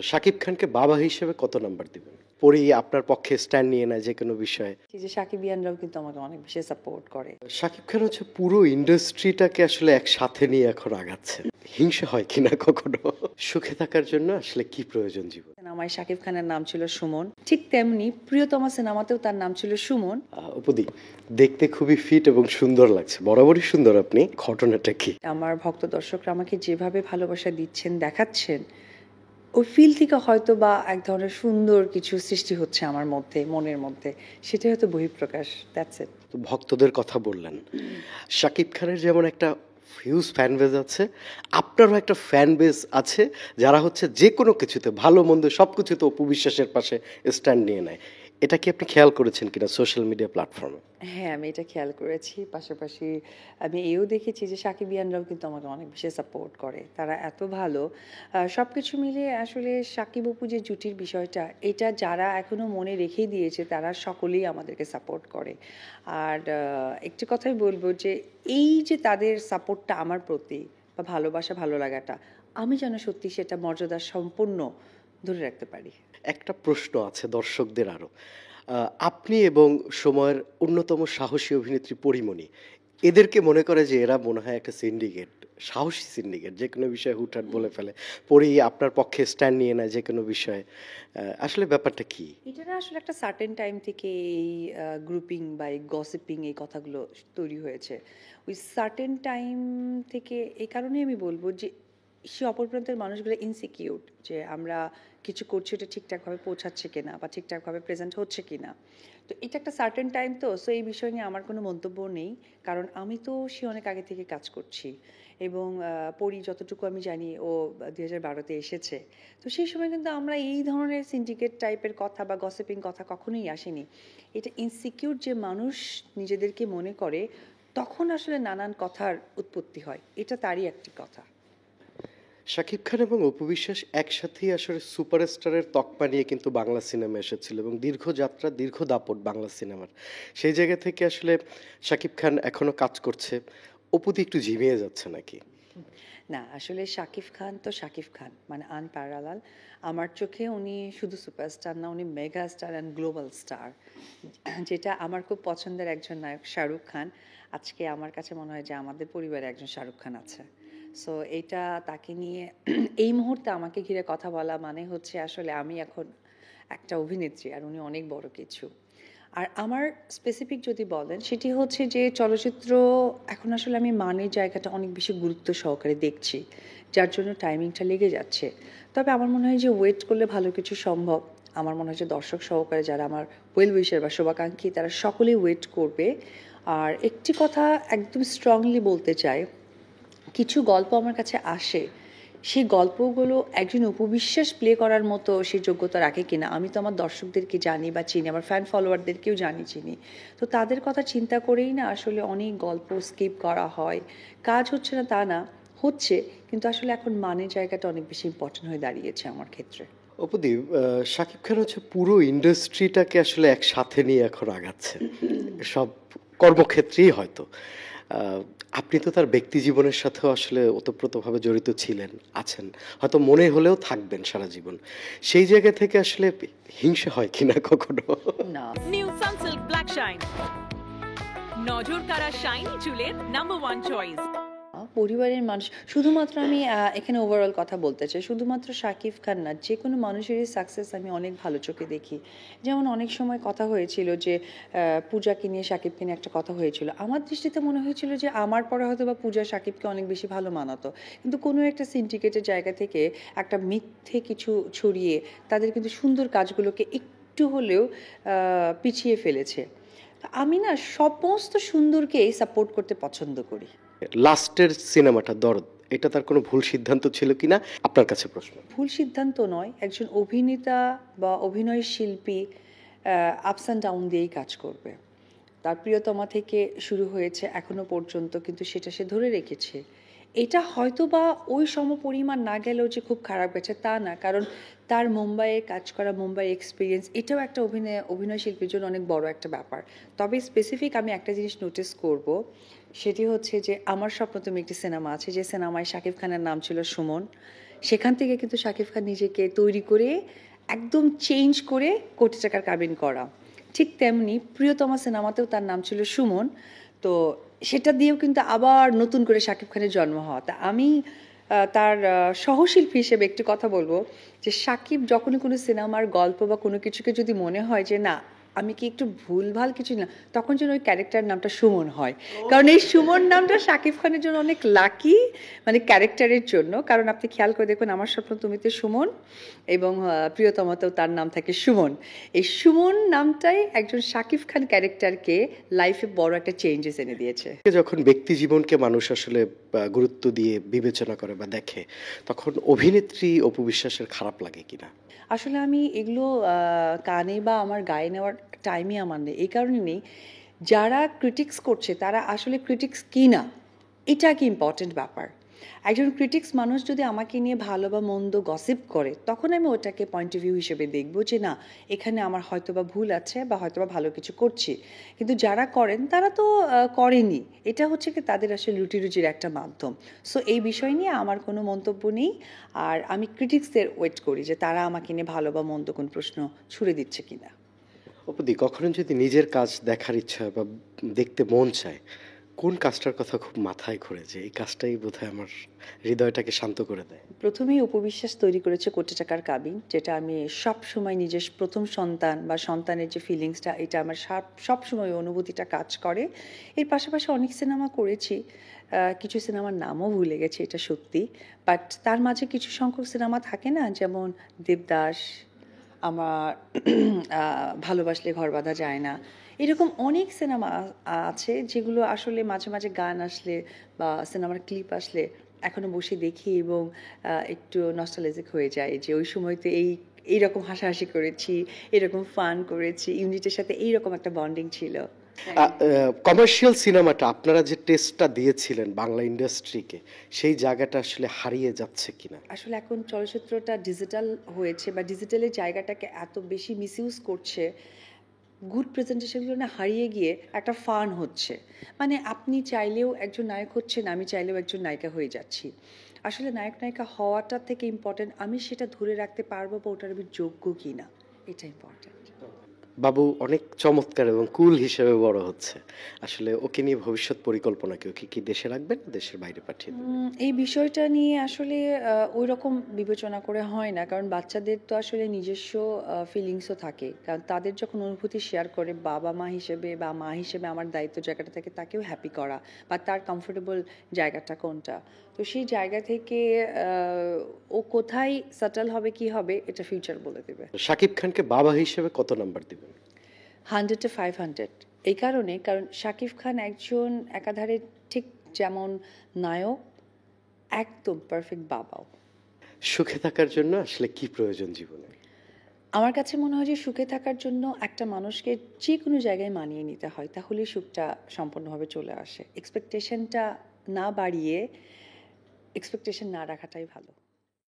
শাকিব খানকে বাবা হিসেবে কত নাম্বার দিবেন? পরি আপনার পক্ষে স্ট্যান্ড নিয়ে নেয় যেকোনো বিষয়ে। এই যে সাকিবিয়ানরাও কিন্তু আমাকে অনেক বেশি সাপোর্ট করে। শাকিব খান হচ্ছে পুরো ইন্ডাস্ট্রিটাকে আসলে একসাথে নিয়ে এখন আগাচ্ছেন। হিংসা হয় কিনা কখনো? সুখে থাকার জন্য আসলে কি প্রয়োজন জীবনে? সিনেমায় শাকিব খানের নাম ছিল সুমন, ঠিক তেমনি প্রিয়তমা সিনেমাতেও তার নাম ছিল সুমন। উপদি, দেখতে খুবই ফিট এবং সুন্দর লাগছে। বরাবরই সুন্দর আপনি। ঘটনাটা কি? আমার ভক্ত দর্শকরা আমাকে যেভাবে ভালোবাসা দিচ্ছেন, দেখাচ্ছেন, ওই ফিল থেকে হয়তো বা এক ধরনের সুন্দর কিছু সৃষ্টি হচ্ছে আমার মধ্যে, মনের মধ্যে। সেটাই হয়তো বহিঃপ্রকাশ। That's it. তো ভক্তদের কথা বললেন। শাকিব খানের যেমন একটা হিউজ ফ্যান বেজ আছে, আপনারও একটা ফ্যান বেজ আছে যারা হচ্ছে যেকোনো কিছুতে ভালো মন্দ সবকিছুতে অপু বিশ্বাসের পাশে স্ট্যান্ড নিয়ে নেয়। এটা কি আপনি খেয়াল করেছেন কিনা সোশ্যাল মিডিয়া প্ল্যাটফর্মে? হ্যাঁ, আমি এটা খেয়াল করেছি। পাশাপাশি আমি এও দেখেছি যে সাকিবিয়ানরাও কিন্তু আমাকে অনেক বেশি সাপোর্ট করে। তারা এত ভালো। সবকিছু মিলিয়ে আসলে সাকিব অপু যে জুটির বিষয়টা, এটা যারা এখনো মনে রেখেই দিয়েছে তারা সকলেই আমাদেরকে সাপোর্ট করে। আর একটি কথাই বলব যে এই যে তাদের সাপোর্টটা আমার প্রতি বা ভালোবাসা, ভালো লাগাটা, আমি যেন সত্যি সেটা মর্যাদা সম্পন্ন ধরে রাখতে পারি। একটা প্রশ্ন আছে দর্শকদের আরো। আপনি এবং সময়ের অন্যতম সাহসী অভিনেত্রী পরীমণি, এদেরকে মনে করে যে এরা মনে হয় একটা সিন্ডিকেট, সাহসী সিন্ডিকেট। যেকোনো বিষয়ে হুটহাট বলে ফেলে। পরেই আপনার পক্ষে স্ট্যান্ড নিয়ে নেয় যেকোনো বিষয়ে। আসলে ব্যাপারটা কি? এটা না আসলে একটা সার্টেন টাইম থেকে এই গ্রুপিং বা এই গসিপিং এই কথাগুলো তৈরি হয়েছে। ওই সার্টেন টাইম থেকে এই কারণেই আমি বলব যে সে অপর প্রান্তের মানুষগুলো ইনসিকিউর যে আমরা কিছু করছি ওটা ঠিকঠাকভাবে পৌঁছাচ্ছে কিনা বা ঠিকঠাকভাবে প্রেজেন্ট হচ্ছে কিনা। তো এটা একটা সার্টেন টাইম, তো সো এই বিষয় নিয়ে আমার কোনো মন্তব্য নেই। কারণ আমি তো সে অনেক আগে থেকে কাজ করছি এবং পরি যতটুকু আমি জানি ও 2012-তে এসেছে। তো সেই সময় কিন্তু আমরা এই ধরনের সিন্ডিকেট টাইপের কথা বা গসিপিং কথা কখনোই আসেনি। এটা ইনসিকিউর যে মানুষ নিজেদেরকে মনে করে, তখন আসলে নানান কথার উৎপত্তি হয়। এটা তারই একটি কথা। শাকিব খান এবং অপু বিশ্বাস একসাথেই আসলে সুপারস্টারের তকমা নিয়ে কিন্তু বাংলা সিনেমা এসেছিল এবং দীর্ঘ যাত্রা, দীর্ঘ দাপট বাংলা সিনেমার। সেই জায়গা থেকে আসলে শাকিব খান এখনো কাজ করছে। অপু দি একটু ঝিমিয়ে যাচ্ছে নাকি? না, আসলে শাকিব খান তো শাকিব খান, মানে আনপ্যারালাল। আমার চোখে উনি শুধু সুপারস্টার না, উনি mega star and global star. যেটা আমার খুব পছন্দের একজন নায়ক শাহরুখ খান। আজকে আমার কাছে মনে হয় যে আমাদের পরিবারে একজন শাহরুখ খান আছে। সো এইটা তাকে নিয়ে এই মুহূর্তে আমাকে ঘিরে কথা বলা মানে হচ্ছে আসলে আমি এখন একটা অভিনেত্রী আর উনি অনেক বড় কিছু। আর আমার স্পেসিফিক যদি বলেন সেটি হচ্ছে যে চলচ্চিত্র এখন আসলে আমি মানের জায়গাটা অনেক বেশি গুরুত্ব সহকারে দেখছি, যার জন্য টাইমিংটা লেগে যাচ্ছে। তবে আমার মনে হয় যে ওয়েট করলে ভালো কিছু সম্ভব। আমার মনে হয় যে দর্শক সহকারে যারা আমার ওয়েল উইশার বা শুভাকাঙ্ক্ষী তারা সকলেই ওয়েট করবে। আর একটি কথা একদম স্ট্রংলি বলতে চাই, কিছু গল্প আমার কাছে আসে, সেই গল্পগুলো একজন উপবিশ্বাস প্লে করার মতো সে যোগ্যতা রাখে কিনা আমি তো আমার দর্শকদেরকে জানি বা চিনি, আমার ফ্যান ফলোয়ারদেরকেও জানি চিনি। তো তাদের কথা চিন্তা করেই না আসলে অনেক গল্প স্কিপ করা হয়। কাজ হচ্ছে না তা না, হচ্ছে, কিন্তু আসলে এখন মানের জায়গাটা অনেক বেশি ইম্পর্টেন্ট হয়ে দাঁড়িয়েছে আমার ক্ষেত্রে। অপুদীপ, শাকিব খান হচ্ছে পুরো ইন্ডাস্ট্রিটাকে আসলে একসাথে নিয়ে এখন আগাচ্ছেন। সব কর্মক্ষেত্রেই হয়তো। আহ, আপনি তো তার ব্যক্তি জীবনের সাথেও আসলে ওতপ্রোতভাবে জড়িত ছিলেন, আছেন। হয়তো মনে হলেও থাকবেন সারা জীবন। সেই জায়গা থেকে আসলে হিংসা হয় কিনা কখনো? না, নিউ সানসিল্ক ব্ল্যাক শাইন, নজর কাড়া শাইনি চুলের নাম্বার ওয়ান চয়েস। পরিবারের মানুষ শুধুমাত্র আমি এখানে ওভারঅল কথা বলতে চাই, শুধুমাত্র শাকিব খান না, যে কোনো মানুষেরই সাকসেস আমি অনেক ভালো চোখে দেখি। যেমন অনেক সময় কথা হয়েছিল যে পূজাকে নিয়ে শাকিবকে নিয়ে একটা কথা হয়েছিল, আমার দৃষ্টিতে মনে হয়েছিল যে আমার পরে হয়তো বা পূজা শাকিবকে অনেক বেশি ভালো মানাতো, কিন্তু কোনো একটা সিন্ডিকেটের জায়গা থেকে একটা মিথ্যে কিছু ছড়িয়ে তাদের কিন্তু সুন্দর কাজগুলোকে একটু হলেও পিছিয়ে ফেলেছে। আমি না সমস্ত সুন্দরকেই সাপোর্ট করতে পছন্দ করি। লাস্টের সিনেমাটা দরদ, এটা তার কোনো ভুল সিদ্ধান্ত ছিল কিনা আপনার কাছে প্রশ্ন। ভুল সিদ্ধান্ত নয়, একজন অভিনেতা বা অভিনয় শিল্পী আপস অ্যান্ড ডাউন দিয়েই কাজ করবে। তার প্রিয়তমা থেকে শুরু হয়েছে এখনো পর্যন্ত, কিন্তু সেটা সে ধরে রেখেছে। এটা হয়তো বা ওই সমপরিমাণ না গেলেও যে খুব খারাপ গেছে তা না, কারণ তার মুম্বাইয়ে কাজ করা, মুম্বাই এক্সপিরিয়েন্স, এটাও একটা অভিনয় শিল্পীর জন্য অনেক বড় একটা ব্যাপার। তবে স্পেসিফিক আমি একটা জিনিস নোটিস করব, সেটি হচ্ছে যে আমার স্বপ্ন তুমি একটি সিনেমা আছে, যে সিনেমায় শাকিব খানের নাম ছিল সুমন। সেখান থেকে কিন্তু শাকিব খান নিজেকে তৈরি করে একদম চেঞ্জ করে কোটি টাকার কাবিন করা। ঠিক তেমনি প্রিয়তমা সিনেমাতেও তার নাম ছিল সুমন, তো সেটা দিয়েও কিন্তু আবার নতুন করে শাকিব খানের জন্ম হওয়া। তা আমি তার সহশিল্পী হিসেবে একটি কথা বলবো যে শাকিব যখনই কোনো সিনেমার গল্প বা কোনো কিছুকে যদি মনে হয় যে না আমি কি একটু ভুলভাল কিছু না, তখন যেন ওই ক্যারেক্টার নামটা সুমন হয়। কারণ এই সুমন নামটা শাকিব খানের জন্য অনেক লাকি, মানে ক্যারেক্টারের জন্য। কারণ আপনি খেয়াল করে দেখবেন আমার স্বপ্ন তুমিতে সুমন এবং প্রিয়তমাতেও তার নাম থাকে সুমন। এই সুমন নামটাই একজন শাকিব খান ক্যারেক্টারকে লাইফে বড় একটা চেঞ্জেস এনে দিয়েছে। যখন ব্যক্তি জীবনকে মানুষ আসলে গুরুত্ব দিয়ে বিবেচনা করে বা দেখে, তখন অভিনেত্রী অপু বিশ্বাসের খারাপ লাগে কিনা? আসলে আমি এগুলো কানে বা আমার গায়ে নেওয়ার টাইমই আমার নেই। এই কারণে নেই, যারা ক্রিটিক্স করছে তারা আসলে ক্রিটিক্স কি না এটা কি ইম্পর্টেন্ট ব্যাপার। একজন ক্রিটিক্স মানুষ যদি আমাকে নিয়ে ভালো বা মন্দ গসিপ করে, তখন আমি ওটাকে পয়েন্ট অফ ভিউ হিসেবে দেখব যে না এখানে আমার হয়তোবা ভুল আছে বা হয়তোবা ভালো কিছু করছি। কিন্তু যারা করেন তারা তো করেনি, এটা হচ্ছে কি তাদের আসলে রুটির একটা মাধ্যম। সো এই বিষয় নিয়ে আমার কোনো মন্তব্য নেই। আর আমি ক্রিটিক্সদের ওয়েট করি যে তারা আমাকে নিয়ে ভালো বা মন্দ কোন প্রশ্ন ছুড়ে দিচ্ছে কিনা। অপুদি, কখনো যদি নিজের কাজ দেখার ইচ্ছা হয় বা দেখতে মন চায়, কোন কাজটার কথা খুব মাথায় ঘোরে যে এই কাজটাই বোধহয় আমার হৃদয়টাকে শান্ত করে দেয়? প্রথমেই উপবিশ্বাস তৈরি করেছে কোটি টাকার কাবিন, যেটা আমি সব সময় নিজের প্রথম সন্তান বা সন্তানের যে ফিলিংসটা, এটা আমার সব সময় অনুভূতিটা কাজ করে। এর পাশাপাশি অনেক সিনেমা করেছি, কিছু সিনেমার নামও ভুলে গেছি, এটা সত্যি। বাট তার মাঝে কিছু সংখ্যক সিনেমা থাকে না, যেমন দেবদাস, আমার ভালোবাসলে ঘর বাঁধা যায় না, এরকম অনেক সিনেমা আছে যেগুলো আসলে মাঝে মাঝে গান আসলে বা সিনেমার ক্লিপ আসলে এখনো বসে দেখি এবং একটু নস্টালজিক হয়ে যায় যে ওই সময়তে এইরকম হাসাহাসি করেছি, এরকম ফান করেছি, ইউনিটের সাথে এইরকম একটা বন্ডিং ছিল। কমার্শিয়াল সিনেমাটা আপনারা যে টেস্টটা দিয়েছিলেন বাংলা ইন্ডাস্ট্রিকে, সেই জায়গাটা আসলে হারিয়ে যাচ্ছে কিনা? আসলে এখন চলচ্চিত্রটা ডিজিটাল হয়েছে বা ডিজিটালের জায়গাটাকে এত বেশি মিসইউজ করছে, গুড প্রেজেন্টেশনগুলো না হারিয়ে গিয়ে একটা ফান হচ্ছে। মানে আপনি চাইলেও একজন নায়ক হচ্ছেন, আমি চাইলেও একজন নায়িকা হয়ে যাচ্ছি। আসলে নায়ক নায়িকা হওয়াটা থেকে ইম্পর্টেন্ট আমি সেটা ধরে রাখতে পারবো বা ওটার আমি যোগ্য কিনা, এটা ইম্পর্টেন্ট। বাবু অনেক চমৎকার এবং কুল হিসেবে বড় হচ্ছে। আসলে ওকে নিয়ে ভবিষ্যৎ পরিকল্পনা কি? ওকে কি দেশে রাখবেন, দেশের বাইরে পাঠিয়ে দেবেন? এই বিষয়টা নিয়ে আসলে ওই রকম বিবেচনা করে হয় না, কারণ বাচ্চাদের তো আসলে নিজস্ব ফিলিংসও থাকে। কারণ তাদের যখন অনুভূতি শেয়ার করে, বাবা মা হিসেবে বা মা হিসেবে আমার দায়িত্ব জায়গাটা থাকে তাকেও হ্যাপি করা বা তার কমফোর্টেবল জায়গাটা কোনটা। তো সেই জায়গা থেকে ও কোথায় সেটেল হবে কি হবে এটা ফিউচার বলে দেবে। শাকিব খানকে বাবা হিসেবে কত নাম্বার দিবেন? 100-এ 500। এই কারণে, কারণ শাকিব খান একজন একাধারে ঠিক যেমন নায়ক, একদম পারফেক্ট বাবাও। সুখে থাকার জন্য আসলে কি প্রয়োজন জীবনে? আমার কাছে মনে হয় যে সুখে থাকার জন্য একটা মানুষকে যে কোনো জায়গায় মানিয়ে নিতে হয়, তাহলেই সুখটা সম্পূর্ণভাবে চলে আসে। এক্সপেকটেশনটা না বাড়িয়ে এক্সপেকটেশন না রাখাটাই ভালো।